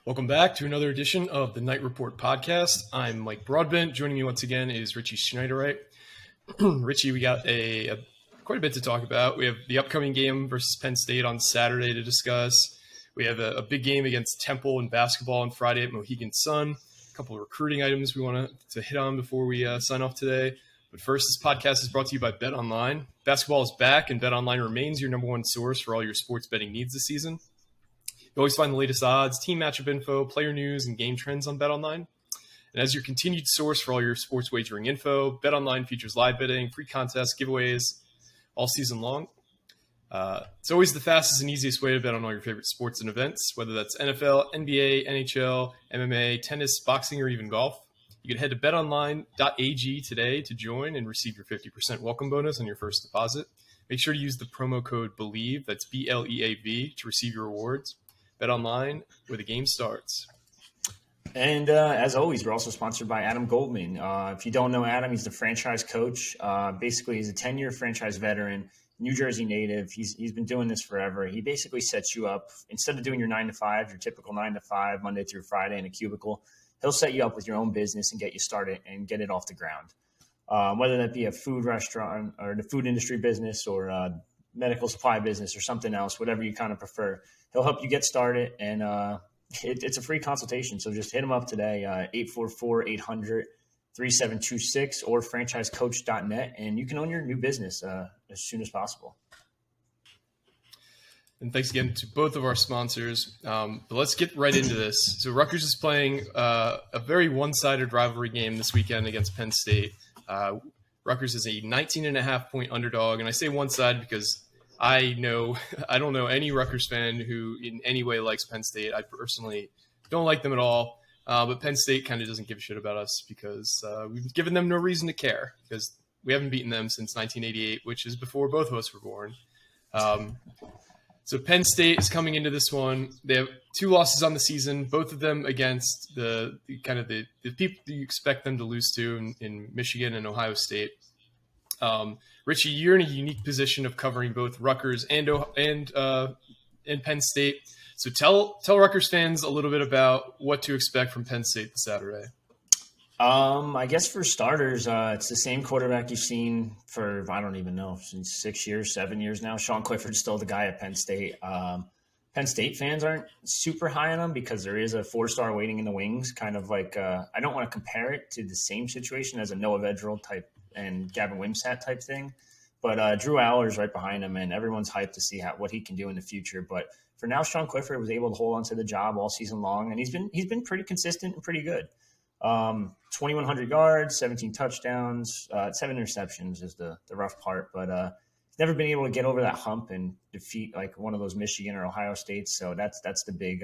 Welcome back to another edition of the Night Report podcast. I'm Mike Broadbent. Joining me once again is Richie Schneiderite. Richie, we got quite a bit to talk about. We have the upcoming game versus Penn State on Saturday to discuss. We have a big game against Temple in basketball on Friday at Mohegan Sun. A couple of recruiting items we want to hit on before we sign off today. But first, this podcast is brought to you by BetOnline. Basketball is back, and BetOnline remains your number one source for all your sports betting needs this season. You always find the latest odds, team matchup info, player news, and game trends on BetOnline. And as your continued source for all your sports wagering info, BetOnline features live betting, free contests, giveaways all season long. It's always the fastest and easiest way to bet on all your favorite sports and events, whether that's NFL, NBA, NHL, MMA, tennis, boxing, or even golf. You can head to betonline.ag today to join and receive your 50% welcome bonus on your first deposit. Make sure to use the promo code BELIEVE, that's BLEAV, to receive your rewards. Bet online where the game starts. And as always, we're also sponsored by Adam Goldman. If you don't know Adam, he's the franchise coach. Basically, he's a 10-year franchise veteran, New Jersey native. He's been doing this forever. He basically sets you up. Instead of doing your 9-to-5, your typical 9-to-5, Monday through Friday in a cubicle, he'll set you up with your own business and get you started and get it off the ground. Whether that be a food restaurant or the food industry business or a medical supply business or something else, whatever you kind of prefer. He'll help you get started, and it's a free consultation. So just hit him up today, 844-800-3726 or franchisecoach.net, and you can own your new business as soon as possible. And thanks again to both of our sponsors. But let's get right into this. So Rutgers is playing a very one-sided rivalry game this weekend against Penn State. Rutgers is a 19.5-point underdog, and I say one-sided because I don't know any Rutgers fan who in any way likes Penn State. I personally don't like them at all, but Penn State kind of doesn't give a shit about us because we've given them no reason to care because we haven't beaten them since 1988, which is before both of us were born. So Penn State is coming into this one. They have 2 losses on the season, both of them against the people you expect them to lose to in Michigan and Ohio State. Richie, you're in a unique position of covering both Rutgers and Penn State. So tell Rutgers fans a little bit about what to expect from Penn State this Saturday. I guess for starters, it's the same quarterback you've seen for, I don't even know, since 6 years, 7 years now. Sean Clifford's still the guy at Penn State. Penn State fans aren't super high on him because there is a 4-star waiting in the wings, kind of like I don't want to compare it to the same situation as a Noah Vedral type and Gavin Wimsatt type thing. But Drew Aller's right behind him, and everyone's hyped to see what he can do in the future. But for now, Sean Clifford was able to hold on to the job all season long, and he's been pretty consistent and pretty good. 2,100 yards, 17 touchdowns, 7 interceptions is the rough part. But he's never been able to get over that hump and defeat like one of those Michigan or Ohio States. So that's the big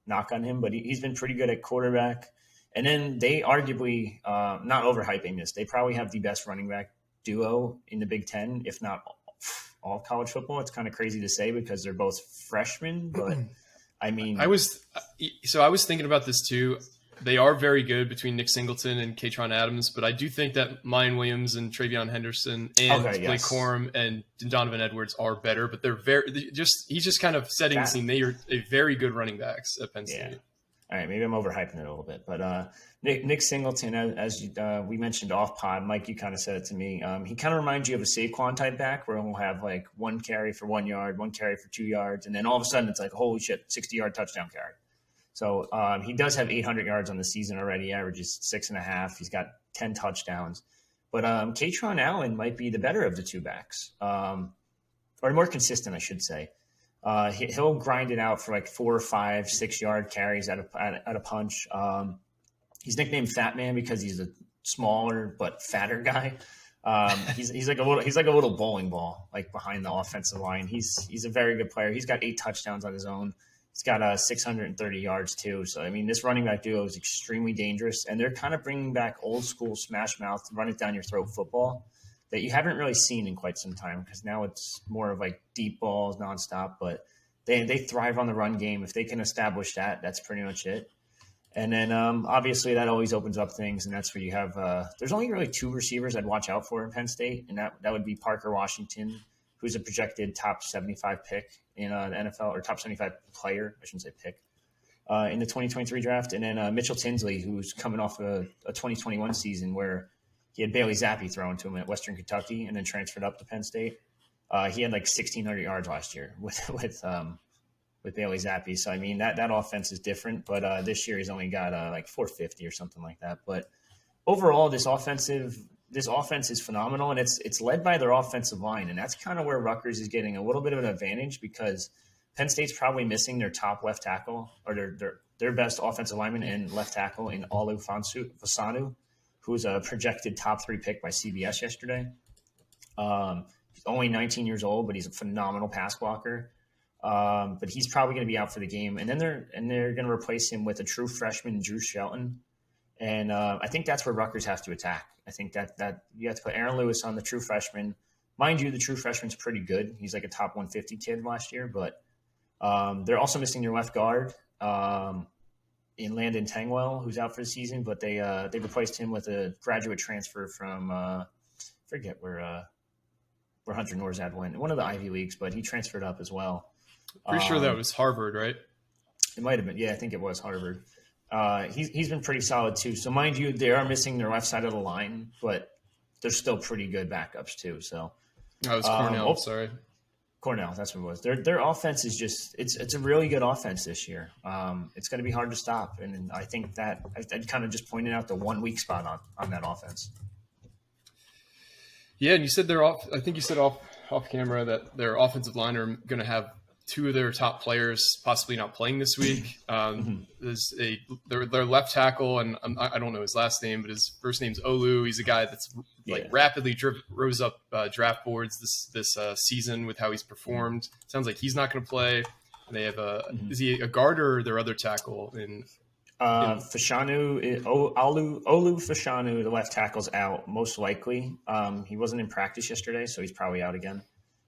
knock on him. But he's been pretty good at quarterback. And then they arguably, not overhyping this, they probably have the best running back duo in the Big Ten, if not all college football. It's kind of crazy to say because they're both freshmen, but I mean, I was thinking about this too. They are very good between Nick Singleton and Katron Adams, but I do think that Mayan Williams and Travion Henderson and Blake Corum and Donovan Edwards are better, but he's just kind of setting the scene. They are a very good running backs at Penn State. Yeah. All right, maybe I'm overhyping it a little bit, but Nick Singleton, as we mentioned off pod, Mike, you kind of said it to me. He kind of reminds you of a Saquon type back where he'll have like 1 carry for 1 yard, 1 carry for 2 yards, and then all of a sudden it's like, holy shit, 60-yard touchdown carry. So he does have 800 yards on the season already, averages 6.5. He's got 10 touchdowns. But Katron Allen might be the better of the 2 backs, or more consistent, I should say. He'll grind it out for like 4 or 5, 6-yard carries at a punch. He's nicknamed Fat Man because he's a smaller but fatter guy. He's like a little bowling ball like behind the offensive line. He's a very good player. He's got 8 touchdowns on his own. He's got 630 yards too. So I mean, this running back duo is extremely dangerous, and they're kind of bringing back old school smash mouth, run it down your throat football that you haven't really seen in quite some time because now it's more of like deep balls nonstop. But they thrive on the run game. If they can establish that, that's pretty much it. And then obviously that always opens up things, and that's where you have there's only really 2 receivers I'd watch out for in Penn State, and that would be Parker Washington, who's a projected top 75 pick in the NFL, or top 75 player, I shouldn't say pick. in the 2023 draft. And then Mitchell Tinsley, who's coming off a 2021 season where he had Bailey Zappi thrown to him at Western Kentucky and then transferred up to Penn State. He had like 1,600 yards last year with Bailey Zappi. So, I mean, that offense is different. But this year he's only got like 450 or something like that. But overall, this offense is phenomenal, and it's led by their offensive line. And that's kind of where Rutgers is getting a little bit of an advantage because Penn State's probably missing their top left tackle or their best offensive lineman and left tackle in Olu Fasanu, who's a projected top 3 pick by CBS yesterday. He's only 19 years old, but he's a phenomenal pass blocker. But he's probably going to be out for the game. And then they're going to replace him with a true freshman, Drew Shelton. And I think that's where Rutgers has to attack. I think that you have to put Aaron Lewis on the true freshman. Mind you, the true freshman's pretty good. He's like a top 150 kid last year, but they're also missing their left guard in Landon Tangwell, who's out for the season, but they replaced him with a graduate transfer from forget where Hunter Norzad went, one of the Ivy Leagues, but he transferred up as well. Pretty sure that was Harvard, right? It might have been. Yeah, I think it was Harvard. He's been pretty solid too. So mind you, they are missing their left side of the line, but they're still pretty good backups too. So that was Cornell. Sorry, Cornell. That's what it was. Their offense is just it's a really good offense this year. It's going to be hard to stop, and I think that I kind of just pointed out the 1 weak spot on that offense. Yeah, and you said they're off. I think you said off camera that their offensive line are going to have 2 of their top players possibly not playing this week. There's their left tackle, and I don't know his last name, but his first name's Olu. He's a guy that's rapidly rose up draft boards this season with how he's performed. Sounds like he's not going to play. And they have is he a guard or their other tackle Fashanu, Olu Fashanu, the left tackle's out most likely. He wasn't in practice yesterday, so he's probably out again.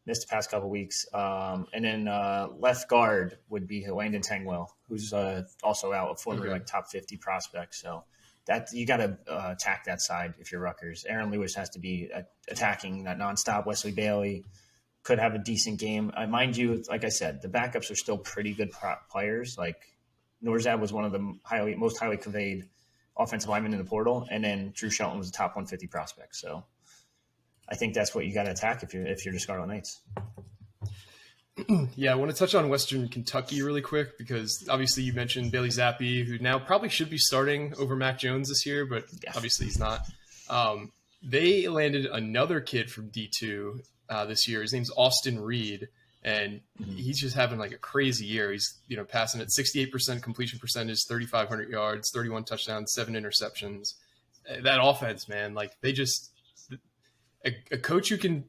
Missed the past couple weeks. And then left guard would be Landon Tangwell, who's also out, a former top 50 prospect. So that you got to attack that side if you're Rutgers. Aaron Lewis has to be attacking that nonstop. Wesley Bailey could have a decent game. Mind you, like I said, the backups are still pretty good players. Like Norzad was one of the most highly conveyed offensive linemen in the portal, and then Drew Shelton was a top 150 prospect. So I think that's what you got to attack if you're the Scarlet Knights. Yeah, I want to touch on Western Kentucky really quick because obviously you mentioned Bailey Zappi, who now probably should be starting over Mac Jones this year, but obviously he's not. They landed another kid from D2 this year. His name's Austin Reed, and he's just having like a crazy year. He's passing at 68% completion percentage, 3,500 yards, 31 touchdowns, 7 interceptions. That offense, man, like they just a coach who can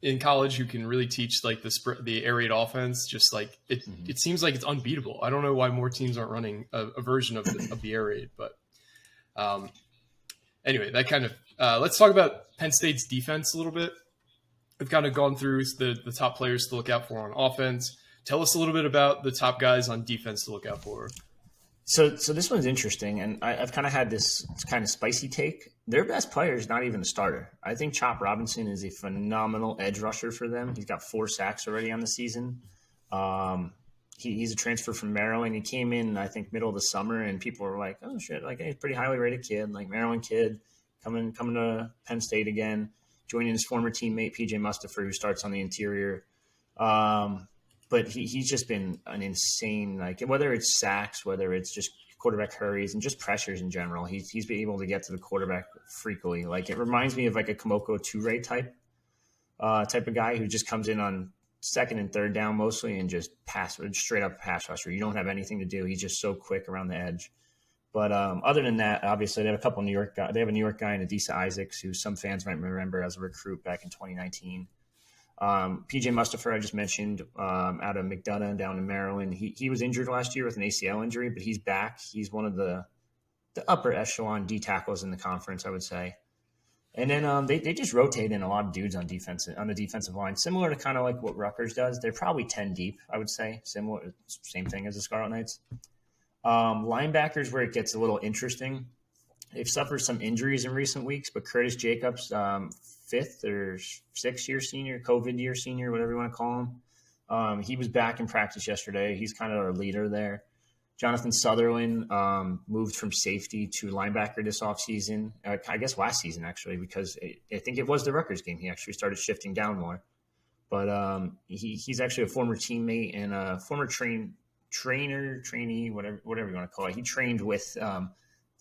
in college who can really teach like the air raid offense. Just like it seems like it's unbeatable. I don't know why more teams aren't running a version of the air raid, but anyway, that kind of let's talk about Penn State's defense a little bit. We've kind of gone through the top players to look out for on offense. Tell us a little bit about the top guys on defense to look out for. So this one's interesting, and I've kind of had this kind of spicy take. Their best player is not even the starter. I think Chop Robinson is a phenomenal edge rusher for them. He's got 4 sacks already on the season. He's a transfer from Maryland. He came in, I think, middle of the summer, and people were like, "Oh shit, like he's a pretty highly rated kid, like Maryland kid, coming to Penn State again." Joining his former teammate, PJ Mustipher, who starts on the interior. But he's just been an insane, like whether it's sacks, whether it's just quarterback hurries and just pressures in general, he's been able to get to the quarterback frequently. Like it reminds me of like a Kamoko Toure type of guy who just comes in on 2nd and 3rd down mostly and just straight up pass rusher. You don't have anything to do. He's just so quick around the edge. But other than that, obviously they have a couple New York guys. They have a New York guy in Adisa Isaacs, who some fans might remember as a recruit back in 2019. PJ Mustipher, I just mentioned, out of McDonough down in Maryland. He was injured last year with an ACL injury, but he's back. He's one of the upper echelon D tackles in the conference, I would say. And then they just rotate in a lot of dudes on the defensive line, similar to kind of like what Rutgers does. They're probably 10 deep, I would say, same thing as the Scarlet Knights. Linebackers, where it gets a little interesting. They've suffered some injuries in recent weeks, but Curtis Jacobs, 5th or 6th year senior, COVID year senior, whatever you want to call him. He was back in practice yesterday. He's kind of our leader there. Jonathan Sutherland moved from safety to linebacker this offseason. I guess last season, actually, because I think it was the Rutgers game. He actually started shifting down more. But he's actually a former teammate and a former trainee, whatever you want to call it. He trained with a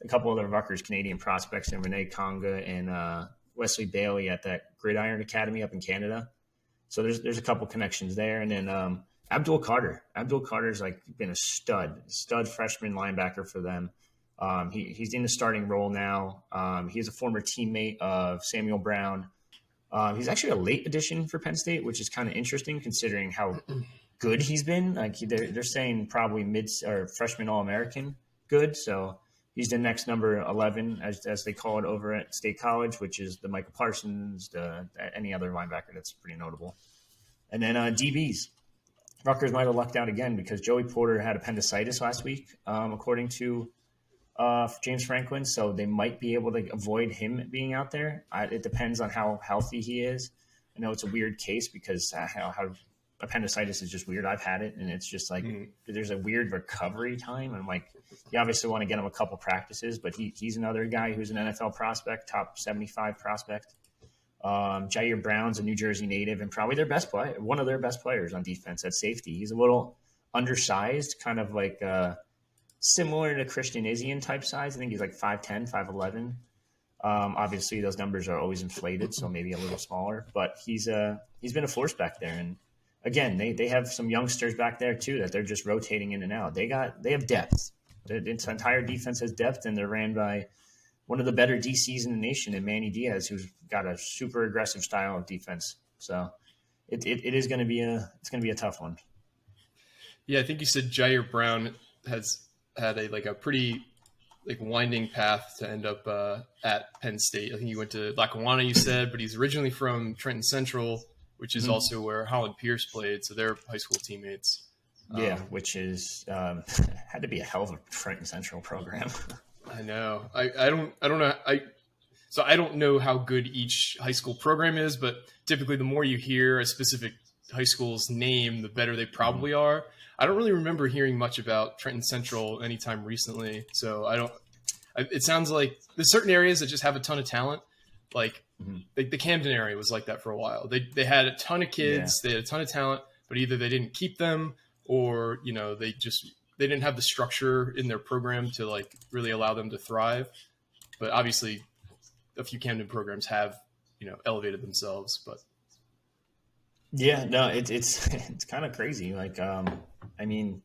couple other Rutgers Canadian prospects, and Renee Conga and Wesley Bailey at that Gridiron Academy up in Canada. So there's a couple connections there. And then Abdul Carter. Abdul Carter's like been a stud freshman linebacker for them. He's in the starting role now. He's a former teammate of Samuel Brown. He's actually a late addition for Penn State, which is kind of interesting considering how good he's been. Like they're saying probably mid or freshman All-American good. So he's the next number 11, as they call it over at State College, which is the Michael Parsons, any other linebacker that's pretty notable. And then DBs. Rutgers might have lucked out again because Joey Porter had appendicitis last week, according to James Franklin. So they might be able to avoid him being out there. It depends on how healthy he is. I know it's a weird case because how appendicitis is just weird. I've had it, and it's just like there's a weird recovery time. I'm like, you obviously want to get him a couple practices, but he's another guy who's an NFL prospect, top 75 prospect. Jair Brown's a New Jersey native and probably their best player, one of their best players on defense at safety. He's a little undersized, kind of like similar to Christian Izzian type size. I think he's like 5'10", 5'11". Obviously, those numbers are always inflated, so maybe a little smaller. But he's been a force back there. And again, they have some youngsters back there too that they're just rotating in and out. They have depth. The entire defense has depth, and they're ran by one of the better DCs in the nation, and Manny Diaz, who's got a super aggressive style of defense. So it is going to be a tough one. Yeah, I think you said Jair Brown has had a pretty winding path to end up at Penn State. I think he went to Lackawanna, you said, but he's originally from Trenton Central, which is also where Holland Pierce played. So they're high school teammates. Yeah, which is had to be a hell of a Trenton Central program. I know. I don't know. I don't know how good each high school program is, but typically the more you hear a specific high school's name, the better they probably are. I don't really remember hearing much about Trenton Central anytime recently. So it sounds like there's certain areas that just have a ton of talent. Like the Camden area was like that for a while. They had a ton of kids, they had a ton of talent, but either they didn't keep them or, they didn't have the structure in their program to really allow them to thrive. But obviously a few Camden programs have, elevated themselves, but yeah, no, it's kind of crazy. Like you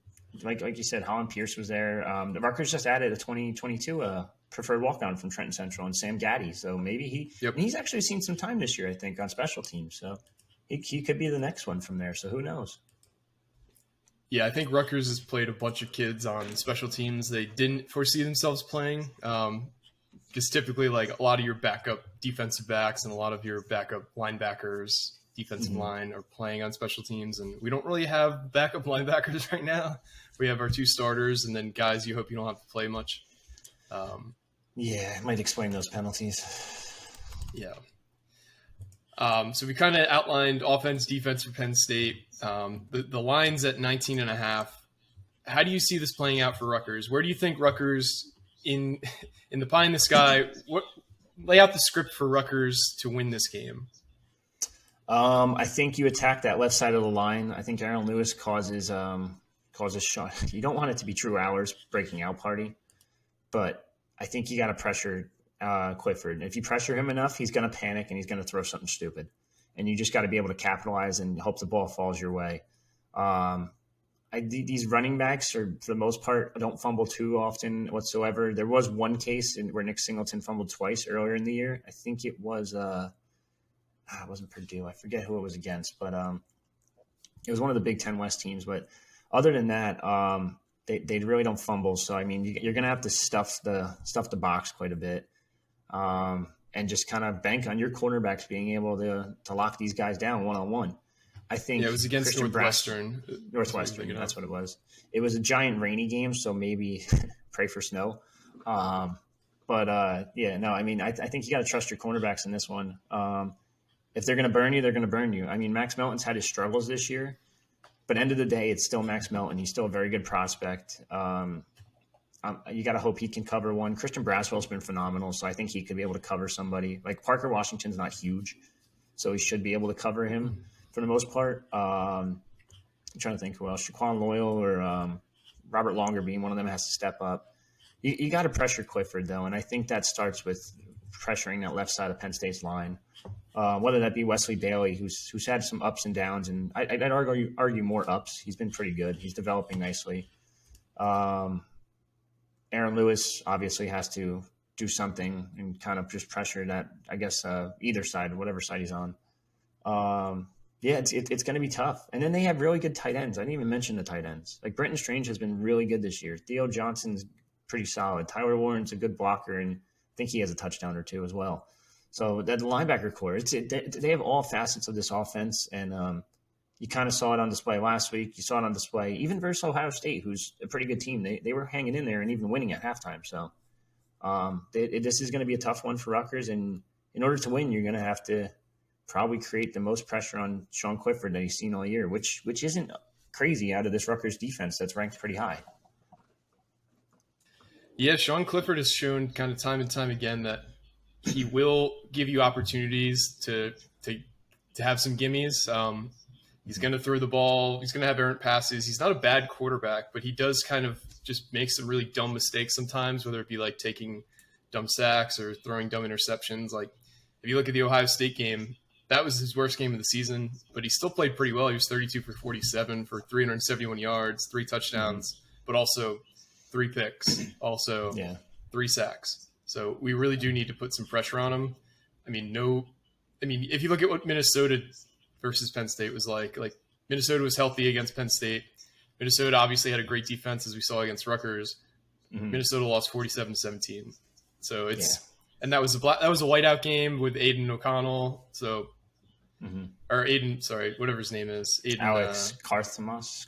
said, Holland Pierce was there. The Rutgers just added a 2022 preferred walk-on from Trenton Central and Sam Gaddy. So maybe he's actually seen some time this year, I think, on special teams. So he could be the next one from there. So who knows? Yeah, I think Rutgers has played a bunch of kids on special teams they didn't foresee themselves playing. Because typically, a lot of your backup defensive backs and a lot of your backup linebackers, defensive line, are playing on special teams. And we don't really have backup linebackers right now. We have our two starters and then guys you hope you don't have to play much. Yeah, it might explain those penalties. Yeah. So we kind of outlined offense, defense for Penn State. The line's at 19.5. How do you see this playing out for Rutgers? Where do you think Rutgers in the pie in the sky? Lay out the script for Rutgers to win this game. I think you attack that left side of the line. I think Aaron Lewis causes shot. You don't want it to be True Hours breaking out party, but I think you got to pressure Clifford. If you pressure him enough, he's going to panic and he's going to throw something stupid. And you just got to be able to capitalize and hope the ball falls your way. These running backs are, for the most part, don't fumble too often whatsoever. There was one case where Nick Singleton fumbled twice earlier in the year. I think it was it wasn't Purdue. I forget who it was against, but it was one of the Big Ten West teams. But other than that, they really don't fumble. So I mean, you're going to have to stuff the box quite a bit. And just kind of bank on your cornerbacks being able to lock these guys down one-on-one. I think it was against Northwestern. That's what it was. It was a giant rainy game, so maybe pray for snow. I think you got to trust your cornerbacks in this one. If they're going to burn you, they're going to burn you. I mean, Max Melton's had his struggles this year, But end of the day, it's still Max Melton. He's still a very good prospect. You got to hope he can cover one. Christian Braswell's been phenomenal, so I think he could be able to cover somebody. Like Parker Washington's not huge, so he should be able to cover him for the most part. I'm trying to think who else. Shaquan Loyal or Robert Longerbeam, one of them has to step up. You got to pressure Clifford, though, and I think that starts with pressuring that left side of Penn State's line. Whether that be Wesley Bailey, who's had some ups and downs, and I'd argue more ups. He's been pretty good. He's developing nicely. Aaron Lewis obviously has to do something and kind of just pressure that, I guess, either side, whatever side he's on. It's going to be tough. And then they have really good tight ends. I didn't even mention the tight ends. Like Brenton Strange has been really good this year. Theo Johnson's pretty solid. Tyler Warren's a good blocker, and I think he has a touchdown or two as well. So that linebacker core, they have all facets of this offense, and you kind of saw it on display last week. You saw it on display even versus Ohio State, who's a pretty good team. They were hanging in there and even winning at halftime. So this is going to be a tough one for Rutgers, and in order to win, you're going to have to probably create the most pressure on Sean Clifford that he's seen all year, which isn't crazy out of this Rutgers defense that's ranked pretty high. Yeah, Sean Clifford has shown kind of time and time again that he will give you opportunities to have some gimmies. He's going to throw the ball. He's going to have errant passes. He's not a bad quarterback, but he does kind of just make some really dumb mistakes sometimes, whether it be like taking dumb sacks or throwing dumb interceptions. Like if you look at the Ohio State game, that was his worst game of the season, but he still played pretty well. He was 32 for 47 for 371 yards, 3 touchdowns, but also 3 picks, also 3 sacks. So we really do need to put some pressure on him. If you look at what Minnesota versus Penn State was like Minnesota was healthy against Penn State. Minnesota obviously had a great defense as we saw against Rutgers. Mm-hmm. Minnesota lost 47-17. So and that was a whiteout game with Aiden O'Connell. So or Aiden, sorry, whatever his name is, Aiden, Alex Carthamus.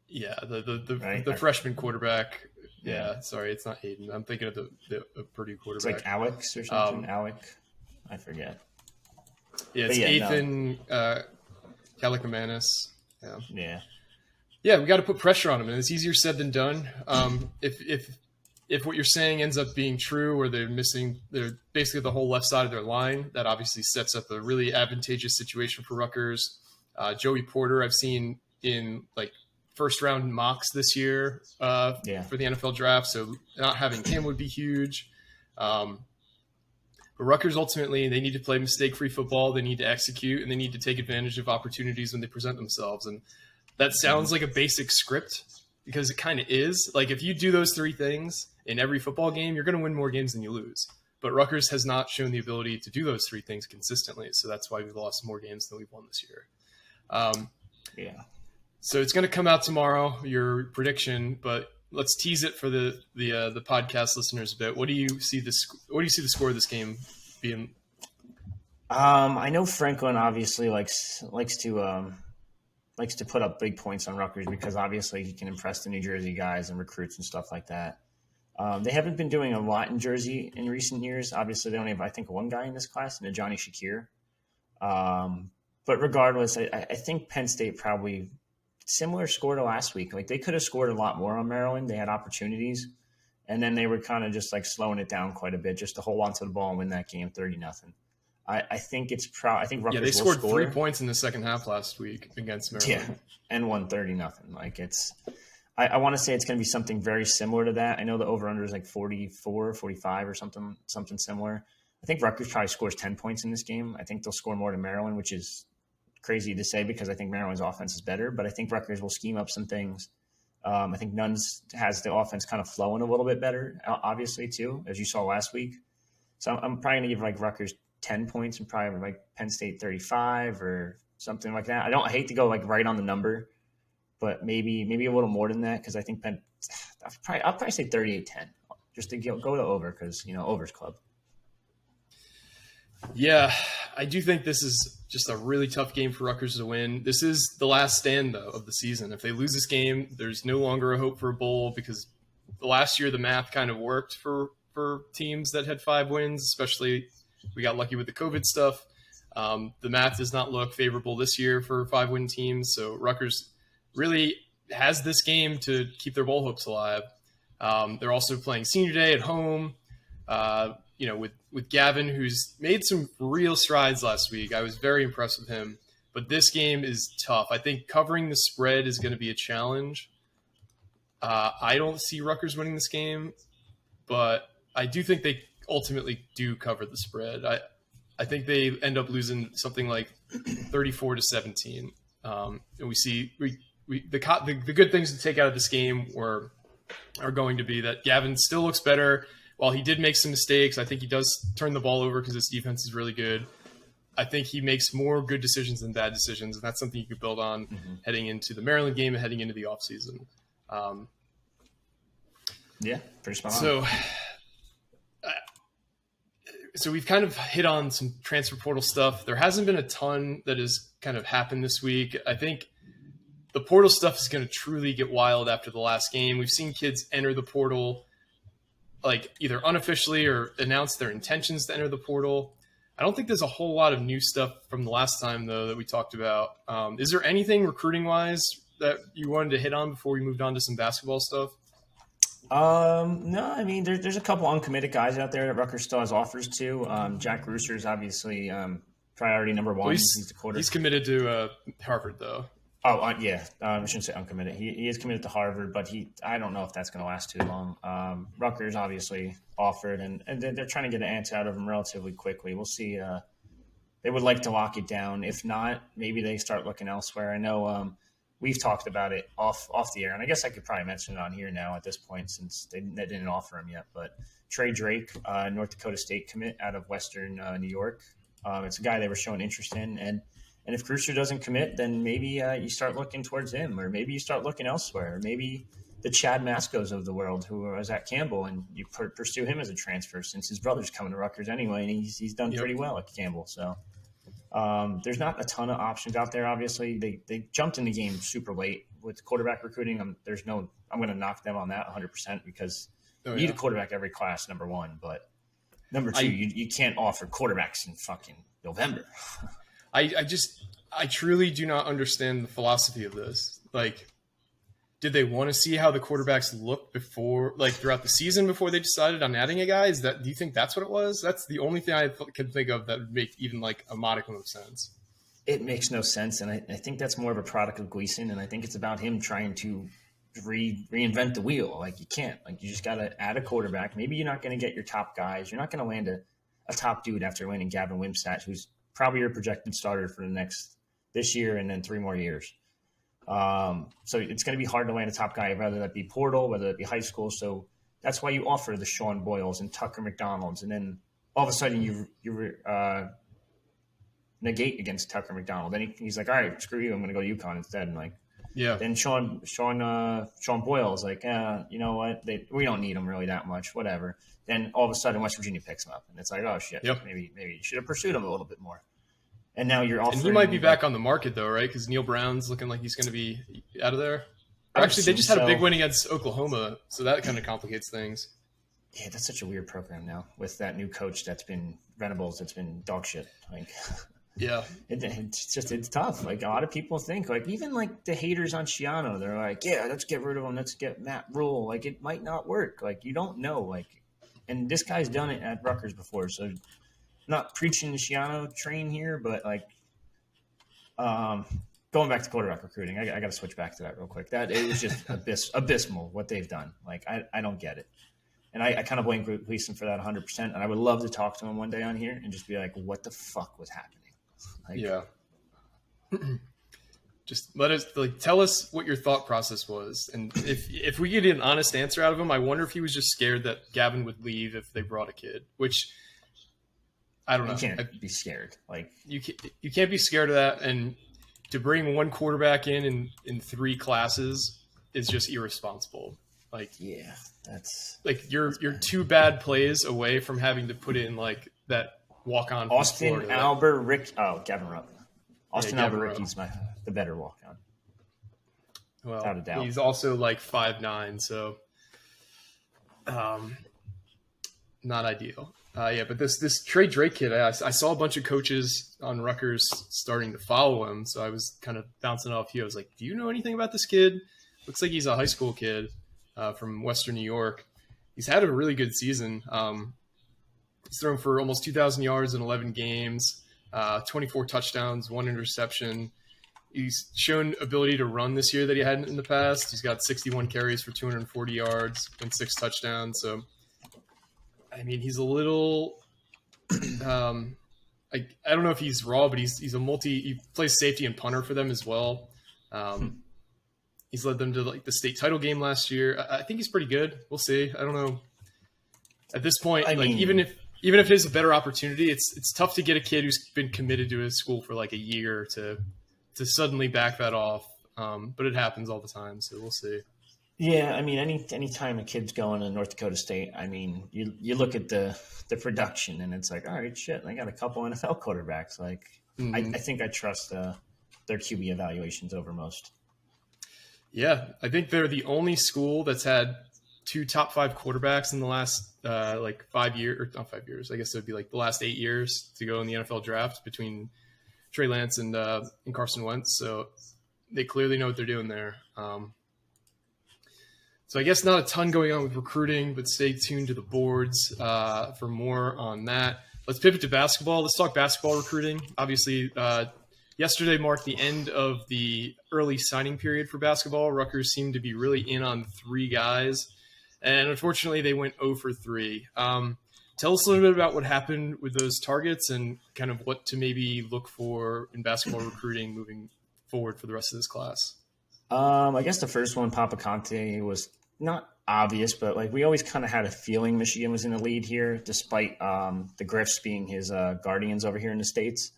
Yeah, the freshman quarterback. Yeah, sorry, it's not Aiden. I'm thinking of the Purdue quarterback. It's like Alex or something. Alec, I forget. Yeah, it's Ethan Kalakamanis. Yeah, we got to put pressure on him, and it's easier said than done. If what you're saying ends up being true, or they're basically the whole left side of their line, that obviously sets up a really advantageous situation for Rutgers. Joey Porter, I've seen in like first round mocks this year for the NFL draft, so not having him would be huge. But Rutgers ultimately, they need to play mistake-free football. They need to execute, and they need to take advantage of opportunities when they present themselves. And that sounds like a basic script because it kind of is. Like if you do those 3 things in every football game, you're going to win more games than you lose. But Rutgers has not shown the ability to do those 3 things consistently, so that's why we've lost more games than we've won this year. So it's going to come out tomorrow, your prediction, but let's tease it for the podcast listeners a bit. What do you see the score of this game being? I know Franklin obviously likes to put up big points on Rutgers because obviously he can impress the New Jersey guys and recruits and stuff like that. They haven't been doing a lot in Jersey in recent years. Obviously, they only have, I think, 1 guy in this class, and Johnny Shakir. But regardless, I think Penn State probably similar score to last week. Like they could have scored a lot more on Maryland. They had opportunities, and then they were kind of just like slowing it down quite a bit just to hold on to the ball and win that game 30-0. I think it's I think Rutgers they scored 3 points in the second half last week against Maryland. Yeah, and won 30-0. Like it's I want to say it's going to be something very similar to that. I know the over-under is like 44, 45 or something similar. I think Rutgers probably scores 10 points in this game. I think they'll score more than Maryland, which is crazy to say because I think Maryland's offense is better, but I think Rutgers will scheme up some things. I think Nuns has the offense kind of flowing a little bit better, obviously, too, as you saw last week. So I'm probably going to give like Rutgers 10 points and probably like Penn State 35 or something like that. I hate to go like right on the number, but maybe a little more than that because I think I'll probably say 38-10 just to go to over because, over's club. Yeah, I do think this is just a really tough game for Rutgers to win. This is the last stand, though, of the season. If they lose this game, there's no longer a hope for a bowl because the last year the math kind of worked for teams that had 5 wins, especially we got lucky with the COVID stuff. The math does not look favorable this year for 5-win teams, so Rutgers really has this game to keep their bowl hopes alive. They're also playing Senior Day at home, with Gavin, who's made some real strides last week. I was very impressed with him, but this game is tough. I think covering the spread is going to be a challenge. I don't see Rutgers winning this game, but I do think they ultimately do cover the spread. I think they end up losing something like 34-17. And we see the good things to take out of this game are going to be that Gavin still looks better. While he did make some mistakes, I think he does turn the ball over because his defense is really good. I think he makes more good decisions than bad decisions, and that's something you could build on heading into the Maryland game and heading into the offseason. Yeah, pretty spot on. So we've kind of hit on some transfer portal stuff. There hasn't been a ton that has kind of happened this week. I think the portal stuff is going to truly get wild after the last game. We've seen kids enter the portal like either unofficially or announce their intentions to enter the portal. I don't think there's a whole lot of new stuff from the last time, though, that we talked about. Is there anything recruiting-wise that you wanted to hit on before we moved on to some basketball stuff? No, I mean, there's a couple uncommitted guys out there that Rutgers still has offers to. Jack Rooster is obviously priority number one. Well, he's the quarter. He's committed to Harvard, though. Oh, yeah. I shouldn't say uncommitted. He is committed to Harvard, but I don't know if that's going to last too long. Rutgers obviously offered, and they're trying to get an answer out of him relatively quickly. We'll see. They would like to lock it down. If not, maybe they start looking elsewhere. I know we've talked about it off the air, and I guess I could probably mention it on here now at this point since they didn't offer him yet. But Trey Drake, North Dakota State commit out of Western New York. It's a guy they were showing interest in, and if Cruiser doesn't commit, then maybe you start looking towards him, or maybe you start looking elsewhere, or maybe the Chad Mascos of the world who was at Campbell, and you pursue him as a transfer since his brother's coming to Rutgers anyway, and he's done pretty well at Campbell. So there's not a ton of options out there. Obviously, they jumped in the game super late with quarterback recruiting. I'm going to knock them on that 100% because you need a quarterback every class, number one. But number two, you can't offer quarterbacks in fucking November. I truly do not understand the philosophy of this. Like, did they want to see how the quarterbacks looked before, like throughout the season before they decided on adding a guy? Do you think that's what it was? That's the only thing I can think of that would make even like a modicum of sense. It makes no sense. And I think that's more of a product of Gleason. And I think it's about him trying to reinvent the wheel. Like you can't, like you just got to add a quarterback. Maybe you're not going to get your top guys. You're not going to land a top dude after landing Gavin Wimsatt, who's probably your projected starter for this year and then 3 more years. So it's going to be hard to land a top guy, whether that be portal, whether that be high school. So that's why you offer the Sean Boyles and Tucker McDonald's. And then all of a sudden you negate against Tucker McDonald. Then he's like, all right, screw you. I'm going to go to UConn instead. And like, yeah. Then Sean Boyles like, you know what? We don't need him really that much, whatever. Then all of a sudden West Virginia picks him up. And it's like, oh shit, maybe you should have pursued him a little bit more. And now you're offering. And he might be back on the market though, right? Because Neil Brown's looking like he's going to be out of there. Actually, they just had a big win against Oklahoma, so that kind of complicates things. Yeah, that's such a weird program now with that new coach that's been Venables. That's been dog shit. Like, yeah, it's tough. Like a lot of people think, like even like the haters on Schiano, they're like, yeah, let's get rid of him. Let's get Matt Rule. Like it might not work. Like you don't know. Like, and this guy's done it at Rutgers before, so. Not preaching the Schiano train here, but like going back to quarterback recruiting, I got to switch back to that real quick. That it was just abysmal what they've done. Like I don't get it, and I kind of blame Gleason for that 100%. And I would love to talk to him one day on here and just be like, what the fuck was happening? Like, yeah, just tell us what your thought process was, and if we get an honest answer out of him, I wonder if he was just scared that Gavin would leave if they brought a kid, which. I don't know. You can't be scared. Like you can't be scared of that. And to bring one quarterback in 3 classes is just irresponsible. Like, yeah, that's like you're 2 bad plays away from having to put in like that walk on. Austin Albert Gavin Rupp. Austin Albert Ricky's the better walk on. Well, without a doubt. He's also like 5'9", so not ideal. Yeah, but this Trey Drake kid, I saw a bunch of coaches on Rutgers starting to follow him, so I was kind of bouncing off you. I was like, "Do you know anything about this kid? Looks like he's a high school kid from Western New York. He's had a really good season. He's thrown for almost 2,000 yards in 11 games, 24 touchdowns, 1 interception. He's shown ability to run this year that he hadn't in the past. He's got 61 carries for 240 yards and 6 touchdowns. So, I mean, he's a little. I don't know if he's raw, but he's a he plays safety and punter for them as well. He's led them to like the state title game last year. I think he's pretty good. We'll see. I don't know. At this point, even if it is a better opportunity, it's tough to get a kid who's been committed to a school for like a year to suddenly back that off. But it happens all the time, so we'll see. Yeah, I mean, any time a kid's going to North Dakota State, I mean, you look at the production and it's like, all right, shit, I got a couple NFL quarterbacks. Like, I think I trust their QB evaluations over most. Yeah, I think they're the only school that's had 2 top 5 quarterbacks in the last 5 years, or not 5 years. I guess it would be like the last 8 years to go in the NFL draft between Trey Lance and Carson Wentz. So they clearly know what they're doing there. So I guess not a ton going on with recruiting, but stay tuned to the boards for more on that. Let's pivot to basketball. Let's talk basketball recruiting. Obviously, yesterday marked the end of the early signing period for basketball. Rutgers seemed to be really in on 3 guys, and unfortunately they went 0 for 3. Tell us a little bit about what happened with those targets and kind of what to maybe look for in basketball recruiting moving forward for the rest of this class. I guess the first one, Papa Conte, was not obvious, but like we always kind of had a feeling Michigan was in the lead here, despite the Griffs being his guardians over here in the States.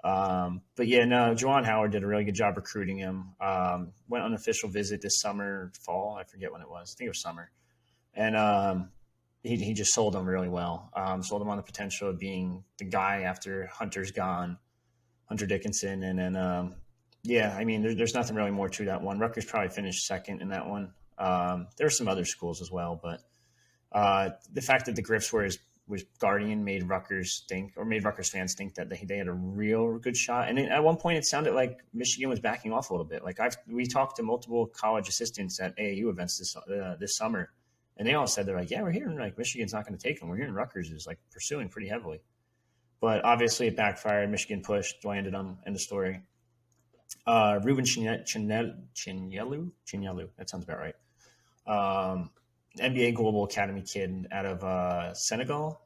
But yeah, no, Juwan Howard did a really good job recruiting him. Went on an official visit this fall. I forget when it was. I think it was summer. And he just sold him really well. Sold him on the potential of being the guy after Hunter Dickinson. And then, yeah, I mean, there's nothing really more to that one. Rutgers probably finished second in that one. There were some other schools as well, but the fact that the Griffs were his guardian made Rutgers fans think that they had a real good shot. And at one point, it sounded like Michigan was backing off a little bit. Like we talked to multiple college assistants at AAU events this summer, and they all said they're like, yeah, we're hearing like Michigan's not going to take them. We're hearing Rutgers is like pursuing pretty heavily, but obviously it backfired. Michigan pushed, landed them. End of story. Ruben Chinyelu, that sounds about right. NBA Global Academy kid out of Senegal.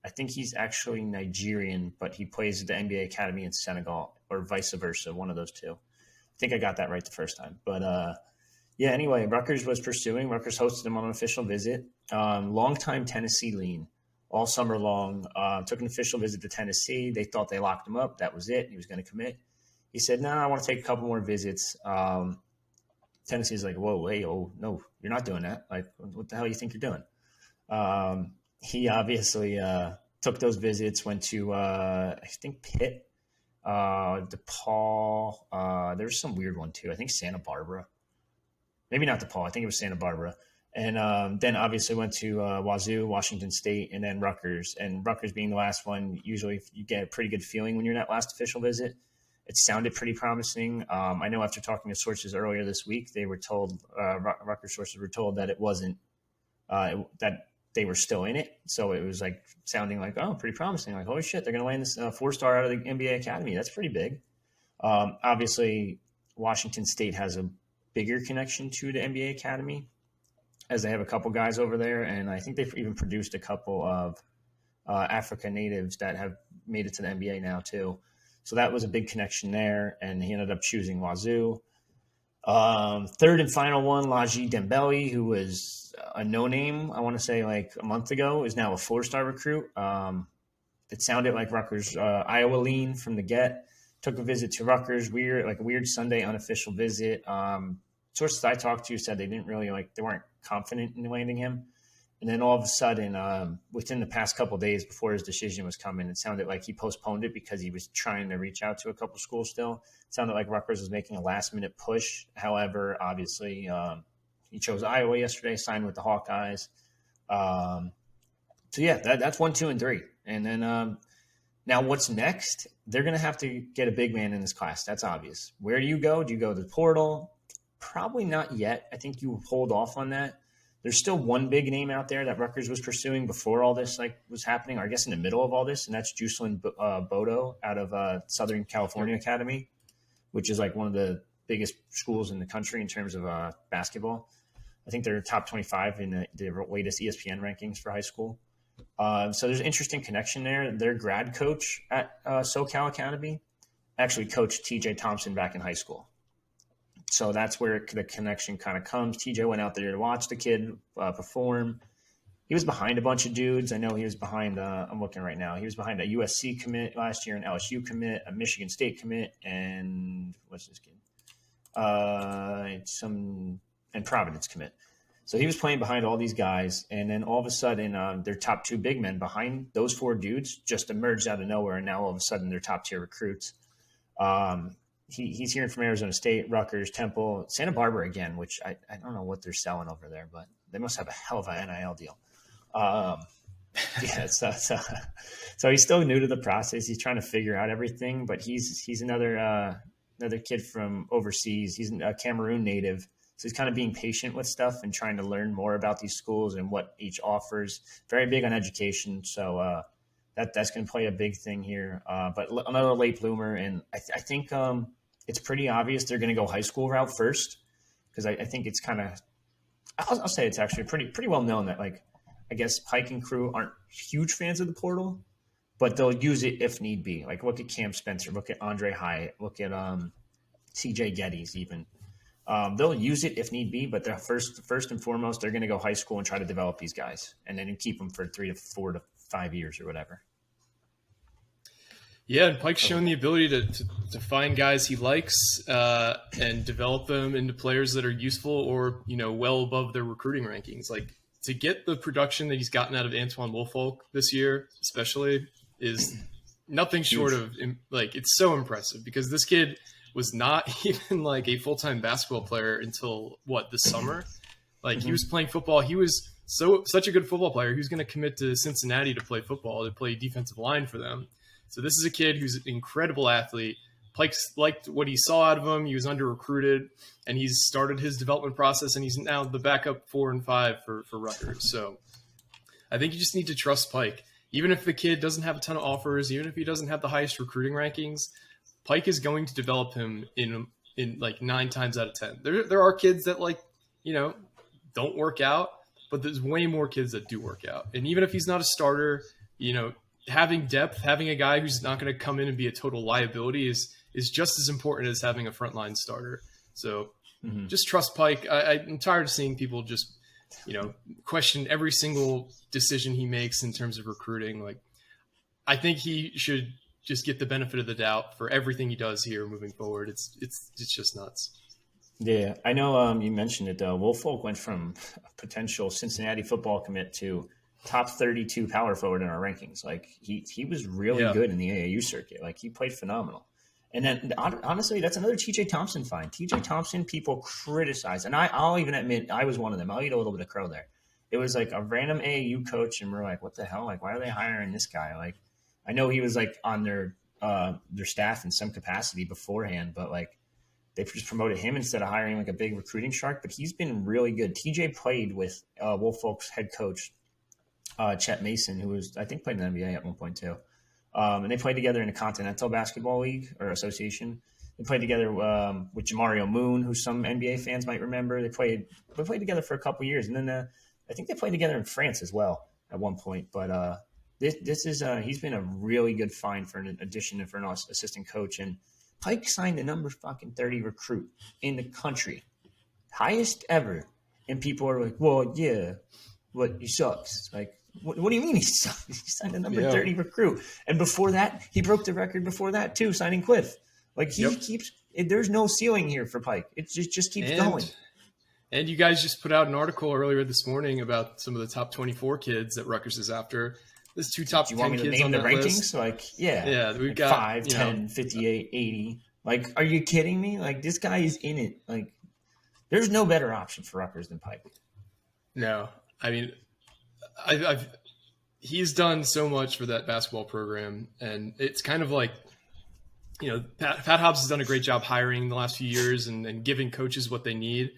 I think he's actually Nigerian, but he plays at the NBA Academy in Senegal, or vice versa, one of those two. I think I got that right the first time. But yeah, anyway, Rutgers was pursuing. Rutgers hosted him on an official visit. Longtime Tennessee lean all summer long. Took an official visit to Tennessee. They thought they locked him up. That was it. He was going to commit. He said, no, I want to take a couple more visits. Tennessee's like, whoa, wait, oh, no, you're not doing that. Like, what the hell do you think you're doing? He obviously took those visits, went to, I think, Pitt, DePaul. There was some weird one, too. I think Santa Barbara. Maybe not DePaul. I think it was Santa Barbara. And then obviously went to Wazoo, Washington State, and then Rutgers. And Rutgers being the last one, usually you get a pretty good feeling when you're in that last official visit. It sounded pretty promising. I know after talking to sources earlier this week, they were told, Rutgers sources were told that it wasn't, that they were still in it. So it was like sounding like, oh, pretty promising. Like, holy shit, they're going to land this 4-star out of the NBA Academy. That's pretty big. Obviously, Washington State has a bigger connection to the NBA Academy, as they have a couple guys over there. And I think they've even produced a couple of African natives that have made it to the NBA now, too. So that was a big connection there, and he ended up choosing Wazoo. Third and final one, Laji Dembele, who was a no-name, I want to say like a month ago, is now a 4-star recruit. It sounded like Rutgers Iowa lean from the get. Took a visit to Rutgers, a weird Sunday unofficial visit. Sources I talked to said they weren't confident in landing him. And then all of a sudden, within the past couple of days before his decision was coming, it sounded like he postponed it because he was trying to reach out to a couple schools still. It sounded like Rutgers was making a last-minute push. However, obviously, he chose Iowa yesterday, signed with the Hawkeyes. So yeah, that's 1, 2, and 3. And then now what's next? They're going to have to get a big man in this class. That's obvious. Where do you go? Do you go to the portal? Probably not yet. I think you hold off on that. There's still one big name out there that Rutgers was pursuing before all this was happening, or I guess in the middle of all this, and that's Jocelyn Bodo out of Southern California Academy, which is like one of the biggest schools in the country in terms of basketball. I think they're top 25 in the latest ESPN rankings for high school. So there's an interesting connection there. Their grad coach at SoCal Academy actually coached TJ Thompson back in high school. So that's where the connection kind of comes. TJ went out there to watch the kid perform. He was behind a bunch of dudes. I know he was behind, I'm looking right now. He was behind a USC commit last year, an LSU commit, a Michigan State commit, and what's this kid? And Providence commit. So he was playing behind all these guys. And then all of a sudden, their top 2 big men behind those 4 dudes just emerged out of nowhere. And now all of a sudden they're top tier recruits. He's hearing from Arizona State, Rutgers, Temple, Santa Barbara again, which I don't know what they're selling over there, but they must have a hell of an NIL deal. So he's still new to the process. He's trying to figure out everything, but he's another kid from overseas. He's a Cameroon native, so he's kind of being patient with stuff and trying to learn more about these schools and what each offers. Very big on education, so that's going to play a big thing here. But another late bloomer, and I think it's pretty obvious they're going to go high school route first, because I think it's kind of – I'll say it's actually pretty well known that, like, I guess Pike and crew aren't huge fans of the portal, but they'll use it if need be. Like, look at Cam Spencer, look at Andre Hyatt, look at CJ Geddes even. They'll use it if need be, but they're first and foremost, they're going to go high school and try to develop these guys and then keep them for 3 to 4 to 5 years or whatever. Yeah, and Pike's shown the ability to find guys he likes and develop them into players that are useful or, well above their recruiting rankings. Like, to get the production that he's gotten out of Antoine Woolfolk this year, especially, is nothing short of, like, it's so impressive, because this kid was not even like a full-time basketball player until this summer. Like, he was playing football. He was such a good football player. He was going to commit to Cincinnati to play football, to play defensive line for them. So this is a kid who's an incredible athlete. Pike's liked what he saw out of him. He was under-recruited, and he's started his development process, and he's now the backup 4 and 5 for Rutgers. So I think you just need to trust Pike. Even if the kid doesn't have a ton of offers, even if he doesn't have the highest recruiting rankings, Pike is going to develop him in like 9 times out of 10. There are kids that, like, don't work out, but there's way more kids that do work out. And even if he's not a starter, having depth, having a guy who's not going to come in and be a total liability is just as important as having a frontline starter. So just trust Pike. I'm tired of seeing people just, question every single decision he makes in terms of recruiting. Like, I think he should just get the benefit of the doubt for everything he does here moving forward. It's just nuts. Yeah, I know you mentioned it. Woolfolk went from a potential Cincinnati football commit to top 32 power forward in our rankings. Like, he was really good in the AAU circuit. Like, he played phenomenal. And then honestly, that's another TJ Thompson find. TJ Thompson, people criticize, and I'll even admit I was one of them. I'll eat a little bit of crow there. It was like a random AAU coach, and we're like, what the hell? Like, why are they hiring this guy? Like, I know he was like on their staff in some capacity beforehand, but like, they just promoted him instead of hiring like a big recruiting shark. But he's been really good. TJ played with Woolfolk's head coach, Chet Mason, who was, I think, played in the NBA at one point too. And they played together in a Continental Basketball League or Association. They played together with Jamario Moon, who some NBA fans might remember. They played together for a couple years, and then I think they played together in France as well at one point. But this is he's been a really good find for an addition and for an assistant coach. And Pike signed the number fucking 30 recruit in the country, highest ever. And people are like, well, yeah, but he sucks. It's like, what do you mean he sucks? He signed a number 30 recruit. And before that, he broke the record before that too, signing Cliff. Like, he keeps – there's no ceiling here for Pike. It just keeps going. And you guys just put out an article earlier this morning about some of the top 24 kids that Rutgers is after. There's 2 top 10 kids on that list. Like, yeah, we've like got 5, 10, 58, 80. Like, are you kidding me? Like, this guy is in it. Like, there's no better option for Rutgers than Pike. No. I mean, he's done so much for that basketball program, and it's kind of like, Pat Hobbs has done a great job hiring the last few years and giving coaches what they need.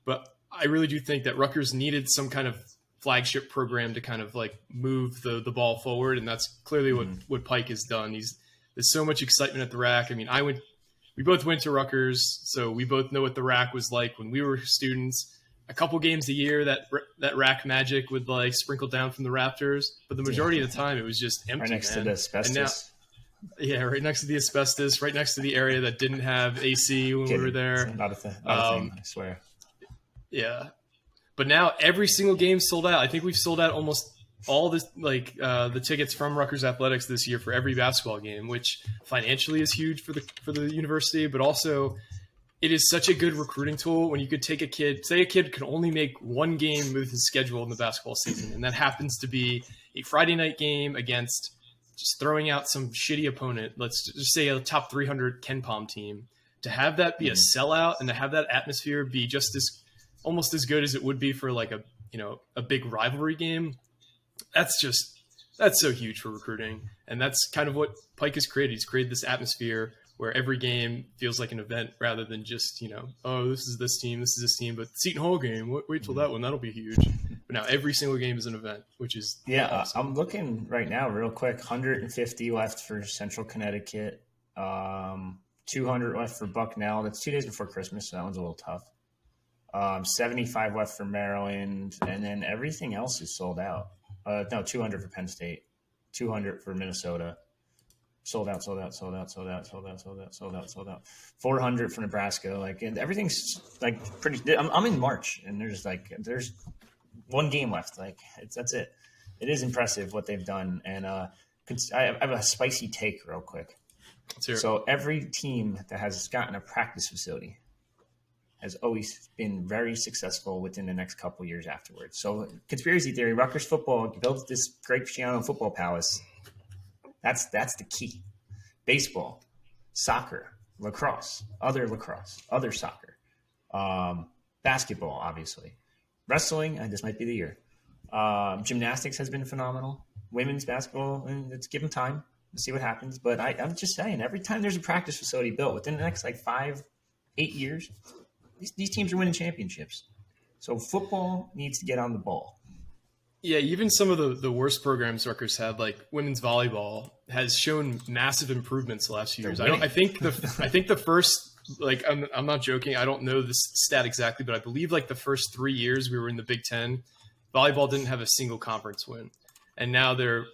But I really do think that Rutgers needed some kind of flagship program to kind of like move the ball forward. And that's clearly what Pike has done. There's so much excitement at the RAC. I mean, we both went to Rutgers, so we both know what the RAC was like when we were students. A couple games a year, that RAC magic would like sprinkle down from the rafters, but the majority of the time it was just empty. Right next to the asbestos. Right next to the asbestos, right next to the area that didn't have AC when we were there. It's not a thing, I swear. Yeah, but now every single game sold out. I think we've sold out almost all this, the tickets from Rutgers Athletics this year for every basketball game, which financially is huge for the university, but also it is such a good recruiting tool when you could take a kid can only make one game with his schedule in the basketball season, and that happens to be a Friday night game against just throwing out some shitty opponent. Let's just say a top 300 Ken Palm team. To have that be a sellout and to have that atmosphere be almost as good as it would be for like a big rivalry game, that's so huge for recruiting. And that's kind of what Pike has created. He's created this atmosphere where every game feels like an event rather than just, this is this team, but the Seton Hall game, wait till that one, that'll be huge. But now every single game is an event, which is awesome. I'm looking right now real quick, 150 left for Central Connecticut, 200 left for Bucknell. That's 2 days before Christmas, so that one's a little tough. 75 left for Maryland, and then everything else is sold out. 200 for Penn State, 200 for Minnesota. Sold out. 400 for Nebraska. And everything's pretty. I'm in March, and there's one game left. That's it. It is impressive what they've done, and I have a spicy take real quick. So every team that has gotten a practice facility has always been very successful within the next couple years afterwards. So conspiracy theory: Rutgers football built this great Cristiano football palace. That's the key. Baseball, soccer, lacrosse, other soccer, basketball, obviously. Wrestling, this might be the year. Gymnastics has been phenomenal. Women's basketball, and let's give them time to see what happens. But I'm just saying, every time there's a practice facility built within the next 5-8 years, these teams are winning championships. So football needs to get on the ball. Yeah, even some of the worst programs Rutgers had, like women's volleyball, has shown massive improvements the last few years. I think the first, I'm not joking, I don't know this stat exactly, but I believe the first 3 years we were in the Big Ten, volleyball didn't have a single conference win, and now they're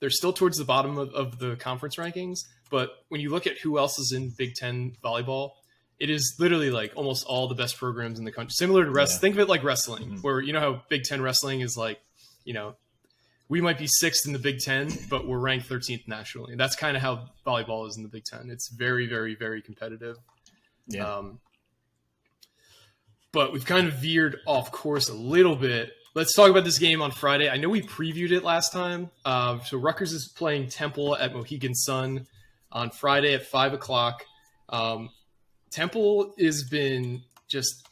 still towards the bottom of the conference rankings. But when you look at who else is in Big Ten volleyball, it is literally almost all the best programs in the country. Similar to wrestling. Yeah. Think of it like wrestling, where you know how Big Ten wrestling is we might be 6th in the Big Ten, but we're ranked 13th nationally. That's kind of how volleyball is in the Big Ten. It's very, very, very competitive. Yeah. But we've kind of veered off course a little bit. Let's talk about this game on Friday. I know we previewed it last time. So Rutgers is playing Temple at Mohegan Sun on Friday at 5 o'clock. Temple has been just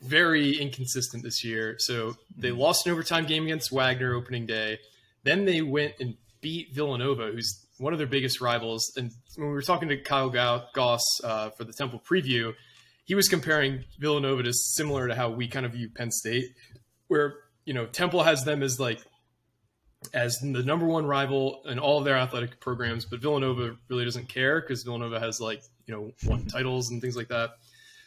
very inconsistent this year. So they lost an overtime game against Wagner opening day. Then they went and beat Villanova, who's one of their biggest rivals. And when we were talking to Kyle Goss for the Temple preview, he was comparing Villanova to similar to how we kind of view Penn State, where, Temple has them as the number one rival in all of their athletic programs, but Villanova really doesn't care because Villanova has won titles and things like that.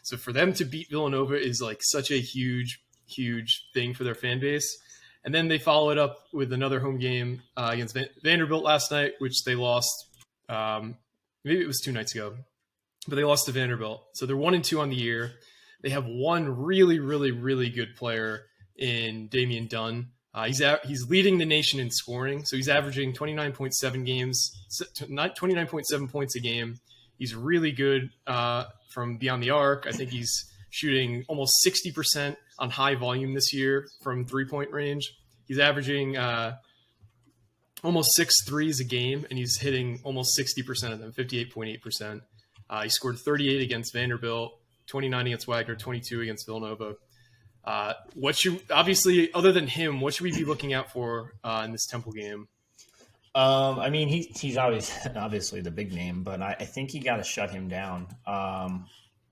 So for them to beat Villanova is such a huge, huge thing for their fan base. And then they follow it up with another home game against Vanderbilt last night, which they lost. Maybe it was 2 nights ago, but they lost to Vanderbilt. So they're 1-2 on the year. They have one really, really, really good player in Damian Dunn. He's leading the nation in scoring. So he's averaging 29.7 points a game. He's really good from beyond the arc. I think he's shooting almost 60% on high volume this year from 3-point range. He's averaging almost 6 threes a game, and he's hitting almost 60% of them, 58.8%. He scored 38 against Vanderbilt, 29 against Wagner, 22 against Villanova. Obviously, other than him, what should we be looking out for in this Temple game? I mean, he's obviously the big name, but I think you got to shut him down.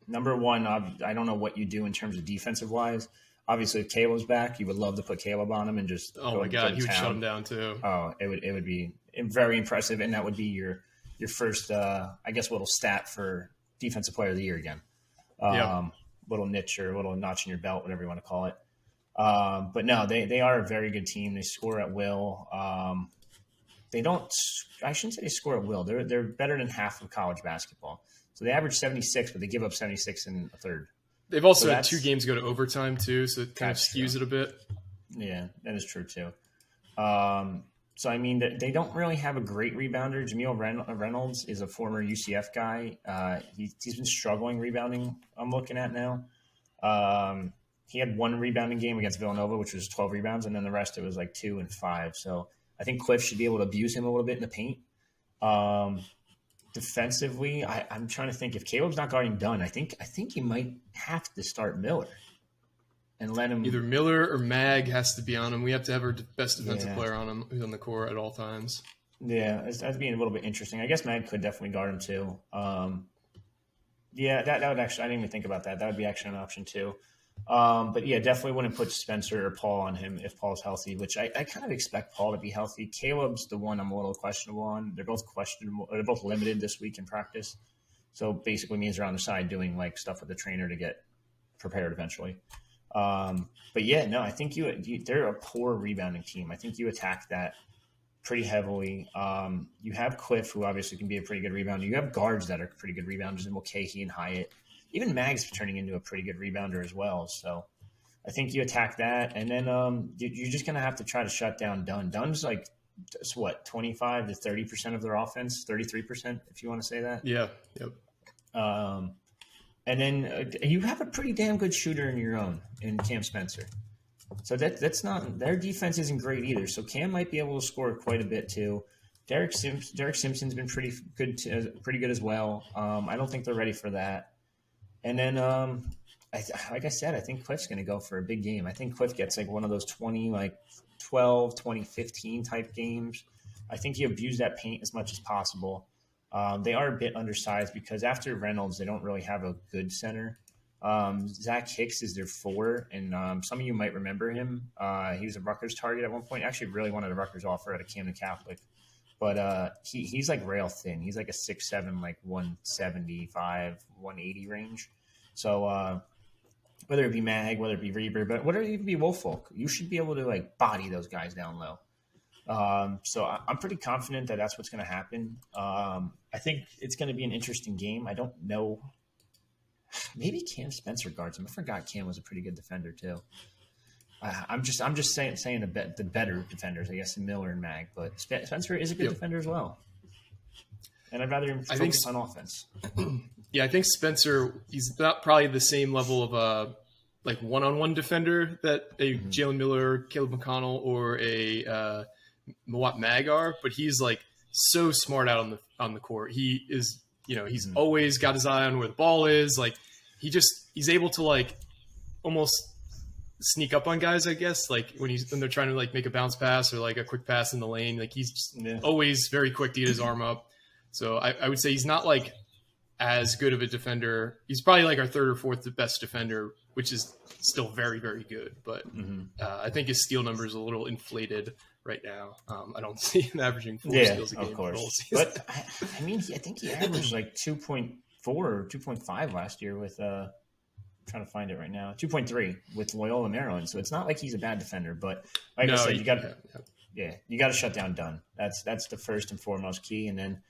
Number one, I don't know what you do in terms of defensive wise. Obviously, if Caleb's back, you would love to put Caleb on him and just he would shut him down too. Oh, it would be very impressive, and that would be your first, I guess, little stat for Defensive Player of the Year again. Little niche or little notch in your belt, whatever you want to call it. But no, they are a very good team. They score at will. They don't. I shouldn't say they score at will. They're better than half of college basketball. So they average 76, but they give up 76 in a third. They've also had 2 games go to overtime too, so it kind of skews it a bit. Yeah, that is true too. So I mean, they don't really have a great rebounder. Jameel Reynolds is a former UCF guy. He's been struggling rebounding. I'm looking at now. He had 1 rebounding game against Villanova, which was 12 rebounds, and then the rest it was like 2 and 5. So I think Cliff should be able to abuse him a little bit in the paint. Defensively, I'm trying to think if Caleb's not guarding Dunn, I think you might have to start Miller and let him. Either Miller or Mag has to be on him. We have to have our best defensive player on him, who's on the court at all times. Yeah, that'd be a little bit interesting. I guess Mag could definitely guard him too. Yeah, that would actually. I didn't even think about that. That would be actually an option too. But yeah, definitely wouldn't put Spencer or Paul on him if Paul's healthy, which I kind of expect Paul to be healthy. Caleb's the one I'm a little questionable on. They're both questionable. They're both limited this week in practice. So basically means they're on the side doing like stuff with the trainer to get prepared eventually. But yeah, no, I think they're a poor rebounding team. I think you attack that pretty heavily. You have Cliff, who obviously can be a pretty good rebounder. You have guards that are pretty good rebounders in Mulcahy and Hyatt. Even Mag's turning into a pretty good rebounder as well. So I think you attack that. And then you're just going to have to try to shut down Dunn. Dunn's like, 25 to 30% of their offense, 33%, if you want to say that. Yeah. Yep. And then you have a pretty damn good shooter in your own in Cam Spencer. So that's not – their defense isn't great either. So Cam might be able to score quite a bit too. Derek Simpson's been pretty good as well. I don't think they're ready for that. And then, like I said, I think Cliff's going to go for a big game. I think Cliff gets like one of those 12, 2015 type games. I think you abuse that paint as much as possible. They are a bit undersized because after Reynolds, they don't really have a good center. Zach Hicks is their 4, and some of you might remember him. He was a Rutgers target at one point. Actually, really wanted a Rutgers offer at a Camden Catholic. But he's like rail thin. He's like a 6'7", like 175, 180 range. So whether it be Mag, whether it be Reber, but whether it be Woolfolk, you should be able to like body those guys down low. So I'm pretty confident that that's what's going to happen. I think it's going to be an interesting game. I don't know. Maybe Cam Spencer guards him. I forgot Cam was a pretty good defender too. I'm just saying the better defenders, I guess, Miller and Mag, but Spencer is a good defender as well. And I'd rather him focus on offense. Yeah, I think Spencer, he's not probably the same level of like one-on-one defender that a Jalen Miller, Caleb McConnell, or a Mawat Mag are, but he's like so smart out on the court. He is, he's always got his eye on where the ball is. Like he's able to like almost sneak up on guys, I guess, like when they're trying to like make a bounce pass or like a quick pass in the lane. Like he's just always very quick to get his arm up. So I would say he's not like as good of a defender. He's probably like our 3rd or 4th best defender, which is still very, very good. But I think his steal number is a little inflated right now. I don't see him averaging 4 steals a game. Of course. But I mean, I think he averaged like 2.4 or 2.5 last year with I'm trying to find it right now. 2.3 with Loyola Maryland. So it's not like he's a bad defender, but like I said, you got to shut down Dunn. That's the first and foremost key, and then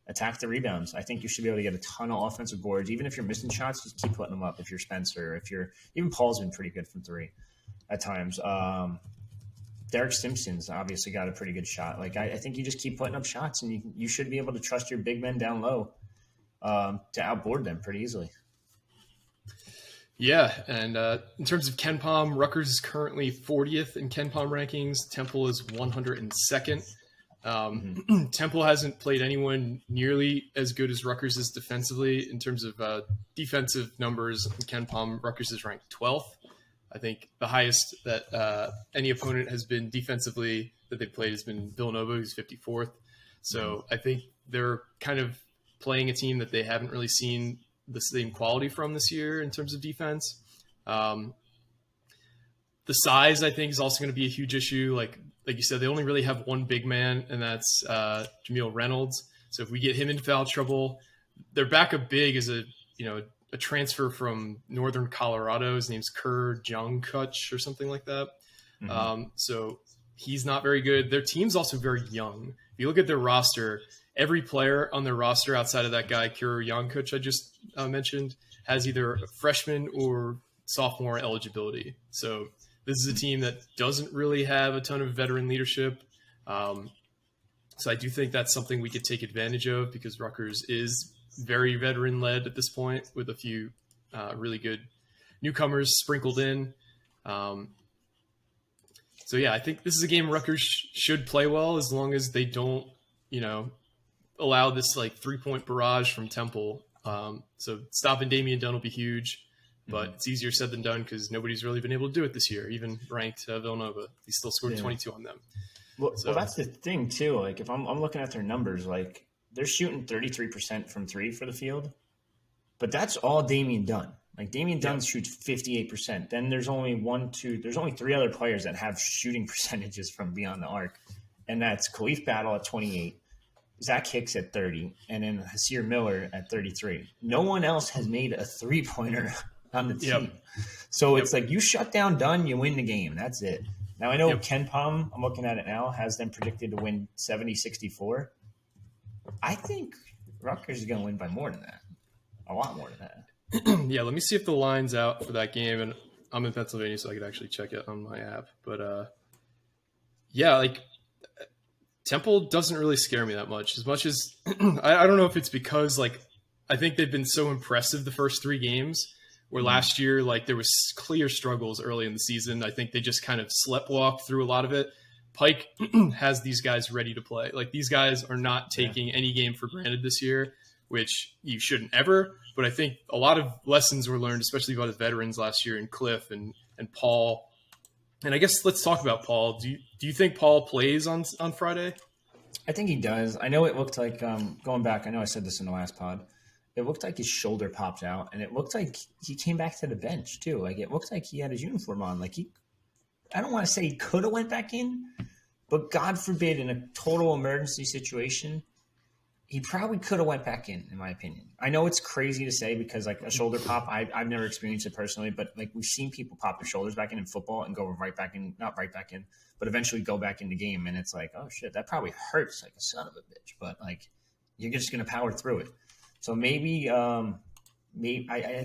attack the rebounds. I think you should be able to get a ton of offensive boards. Even if you're missing shots, just keep putting them up. If you're Spencer, even Paul's been pretty good from 3 at times. Derek Simpson's obviously got a pretty good shot. Like I think you just keep putting up shots, and you should be able to trust your big men down low to outboard them pretty easily. Yeah, and in terms of KenPom, Rutgers is currently 40th in KenPom rankings. Temple is 102nd. Temple hasn't played anyone nearly as good as Rutgers is defensively. In terms of defensive numbers in KenPom, Rutgers is ranked 12th. I think the highest that any opponent has been defensively that they've played has been Villanova, who's 54th. So I think they're kind of playing a team that they haven't really seen the same quality from this year in terms of defense. The size, I think, is also going to be a huge issue. Like you said, they only really have one big man, and that's Jameel Reynolds. So if we get him into foul trouble, their backup big is a transfer from Northern Colorado. His name's Kerr Jungkuch or something like that. So he's not very good. Their team's also very young. If you look at their roster, every player on their roster outside of that guy, Kerr Jungkuch I just mentioned, has either a freshman or sophomore eligibility. So this is a team that doesn't really have a ton of veteran leadership. So I do think that's something we could take advantage of because Rutgers is very veteran-led at this point with a few really good newcomers sprinkled in. So, yeah, I think this is a game Rutgers should play well as long as they don't, allow this, three-point barrage from Temple. So stopping Damian Dunn will be huge, but it's easier said than done because nobody's really been able to do it this year, even ranked Villanova. He still scored 22 on them. Well, that's the thing, too. If I'm looking at their numbers, they're shooting 33% from three for the field, but that's all Damian Dunn. Damian Dunn shoots 58%. Then there's only three other players that have shooting percentages from beyond the arc, and that's Khalif Battle at 28, Zach Hicks at 30, and then Hasir Miller at 33. No one else has made a three-pointer on the team. So it's you shut down Dunn, you win the game. That's it. Now, I know Ken Pom, I'm looking at it now, has them predicted to win 70-64. I think Rutgers is going to win by more than that. A lot more than that. Yeah, let me see if the line's out for that game. And I'm in Pennsylvania, so I could actually check it on my app. But, Temple doesn't really scare me that much. As I don't know if it's because, I think they've been so impressive the first three games. Where last year, there was clear struggles early in the season. I think they just kind of sleptwalked through a lot of it. Pike has these guys ready to play. These guys are not taking any game for granted this year, which you shouldn't ever. But I think a lot of lessons were learned, especially by the veterans last year in Cliff and Paul. And I guess let's talk about Paul. Do you think Paul plays on Friday? I think he does. I know it looked like, going back, I know I said this in the last pod, it looked like his shoulder popped out, and it looked like he came back to the bench too. It looked like he had his uniform on. I don't want to say he could have went back in, but God forbid, in a total emergency situation, he probably could have went back in my opinion. I know it's crazy to say because a shoulder pop, I've never experienced it personally, but we've seen people pop their shoulders back in football and go right back in, not right back in, but eventually go back in the game, and it's oh shit, that probably hurts like a son of a bitch, but you're just gonna power through it. So maybe I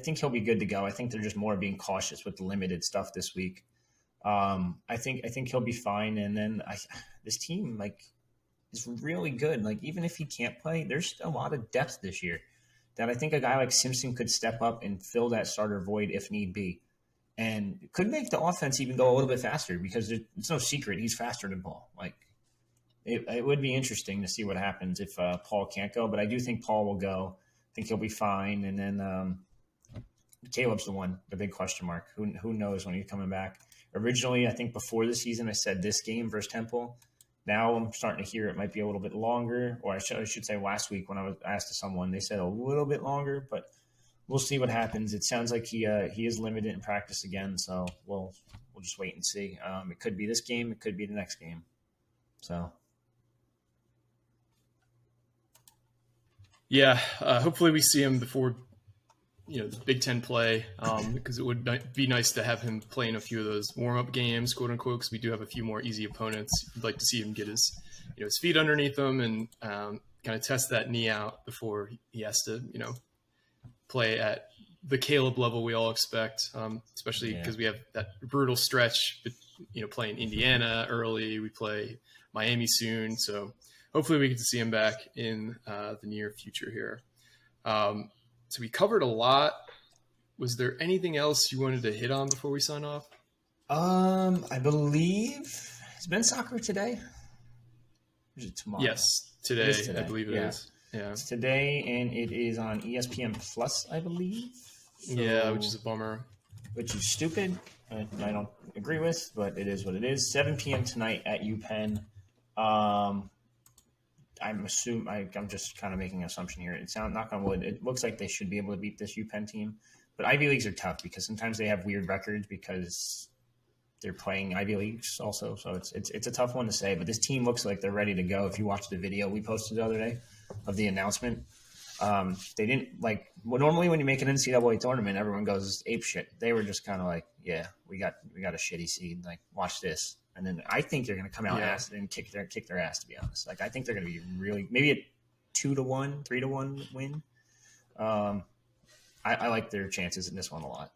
think he'll be good to go. I think they're just more being cautious with the limited stuff this week. I think he'll be fine. And then this team is really good. Even if he can't play, there's a lot of depth this year that I think a guy like Simpson could step up and fill that starter void if need be, and could make the offense even go a little bit faster because it's no secret he's faster than Paul. It would be interesting to see what happens if Paul can't go, but I do think Paul will go. I think he'll be fine. And then Caleb's the big question mark. Who knows when he's coming back? Originally, I think before the season, I said this game versus Temple. Now I'm starting to hear it might be a little bit longer, or I should say last week when I was asked to someone, they said a little bit longer, but we'll see what happens. It sounds like he is limited in practice again, so we'll just wait and see. It could be this game. It could be the next game. So. Yeah, hopefully we see him before, the Big Ten play, because it would be nice to have him play in a few of those warm-up games, quote unquote, because we do have a few more easy opponents. You'd like to see him get his feet underneath him and kind of test that knee out before he has to, play at the Caleb level we all expect, especially because we have that brutal stretch, playing Indiana early. We play Miami soon, so hopefully we get to see him back in the near future here. So we covered a lot. Was there anything else you wanted to hit on before we sign off? I believe it's been soccer today. Or is it tomorrow? Yes, today. I believe it is. Yeah, it's today, and it is on ESPN Plus, I believe. So, yeah, which is a bummer. Which is stupid. I don't agree with, but it is what it is. 7 p.m. tonight at UPenn. I'm just kind of making an assumption here. It sounds, knock on wood, it looks like they should be able to beat this UPenn team. But Ivy Leagues are tough because sometimes they have weird records because they're playing Ivy Leagues also. So it's a tough one to say. But this team looks like they're ready to go. If you watch the video we posted the other day of the announcement, they didn't normally when you make an NCAA tournament, everyone goes ape shit. They were just kind of like, yeah, we got a shitty seed. Like, watch this. And then I think they're going to come out and kick their ass, to be honest. Like, I think they're going to be really, maybe a 2-1, 3-1 win. I like their chances in this one a lot.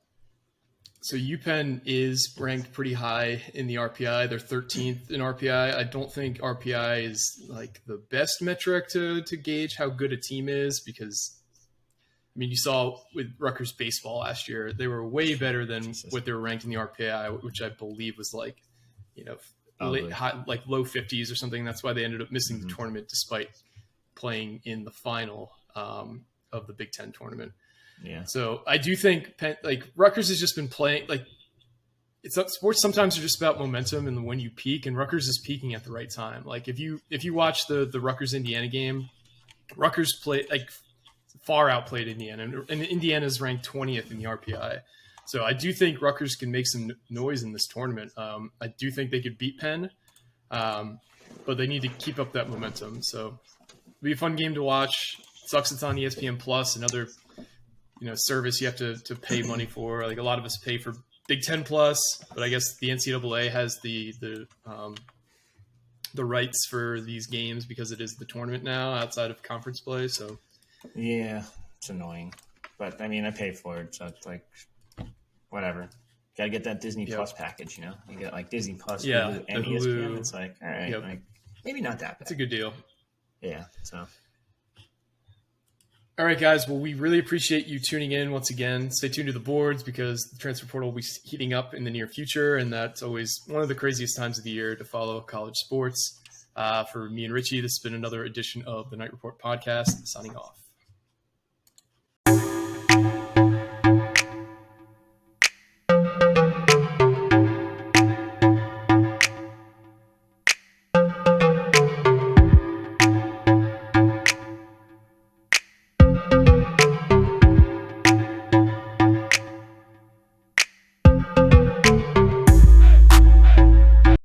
So UPenn is ranked pretty high in the RPI. They're 13th in RPI. I don't think RPI is like the best metric to gauge how good a team is because, I mean, you saw with Rutgers baseball last year, they were way better than what they were ranked in the RPI, which I believe was like, low 50s or something. That's why they ended up missing the tournament despite playing in the final of the Big Ten tournament. Yeah. So I do think Rutgers has just been playing sports sometimes are just about momentum and when you peak, and Rutgers is peaking at the right time. Like if you watch the Rutgers Indiana game, Rutgers played far outplayed Indiana, and Indiana's ranked 20th in the RPI. So I do think Rutgers can make some noise in this tournament. I do think they could beat Penn, but they need to keep up that momentum. So it'll be a fun game to watch. It sucks it's on ESPN Plus, another service you have to pay money for. Like a lot of us pay for Big Ten Plus, but I guess the NCAA has the rights for these games because it is the tournament now outside of conference play. So yeah, it's annoying, but I mean I pay for it, so it's like whatever. Got to get that Disney Plus package, You get like Disney Plus, Hulu, and ESPN. It's like all right, like maybe not that bad. It's a good deal. Yeah. So. All right, guys. Well, we really appreciate you tuning in once again. Stay tuned to the boards because the transfer portal will be heating up in the near future, and that's always one of the craziest times of the year to follow college sports. For me and Richie, this has been another edition of the Night Report podcast. Signing off.